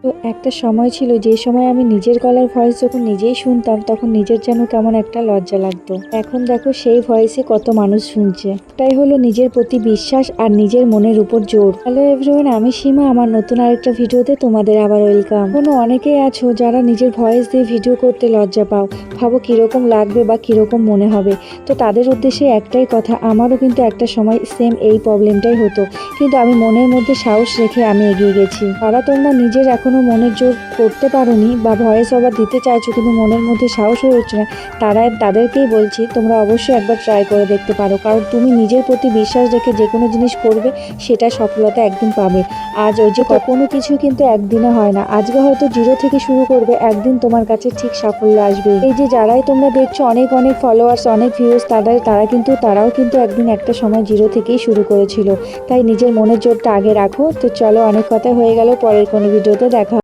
তো একটা সময় ছিল যে সময় আমি নিজের গলার ভয়েস যখন নিজেই শুনতাম তখন নিজের যেন কেমন একটা লজ্জা লাগতো। এখন দেখো সেই ভয়েসে কত মানুষ শুনছে। এটাই হলো নিজের প্রতি বিশ্বাস আর নিজের মনের উপর জোর। হ্যালো এভরিওয়ান, আমি সীমা। আমার নতুন আরেকটা ভিডিওতে তোমাদের আবার ওয়েলকাম। কোনো অনেকেই আছো যারা নিজের ভয়েস দিয়ে ভিডিও করতে লজ্জা পাও, ভাবো কিরকম লাগবে বা কিরকম মনে হবে। তো তাদের উদ্দেশ্যে একটাই কথা, আমারও কিন্তু একটা সময় সেম এই প্রবলেমটাই হতো, কিন্তু আমি মনের মধ্যে সাহস রেখে আমি এগিয়ে গেছি। তারা তোমরা নিজের এখনো মনের জোর করতে পারোনি বা ভয়েস ওভার দিতে চাইছো কিন্তু মনের মধ্যে সাহস হয়ে উঠছে না, তাদেরকেই বলছি তোমরা অবশ্যই একবার ট্রাই করে দেখতে পারো। কারণ তুমি নিজের প্রতি বিশ্বাস রেখে যে কোনো জিনিস করবে সেটা সফলতা একদিন পাবে। আজ ওই যে কোনো কিছু কিন্তু একদিনে হয় না। আজকে হয়তো জিরো থেকে শুরু করবে, একদিন তোমার কাছে ঠিক সাফল্য আসবে। এই যে যারাই তোমরা দেখছো অনেক অনেক ফলোয়ার্স, অনেক ভিউজ, তারাও কিন্তু একদিন একটা সময় জিরো থেকেই শুরু করেছিল। তাই নিজের মনের জোরটা আগে রাখো। তো চলো, অনেক কথা হয়ে গেল, পরের কোনো ভিডিওতে দেখা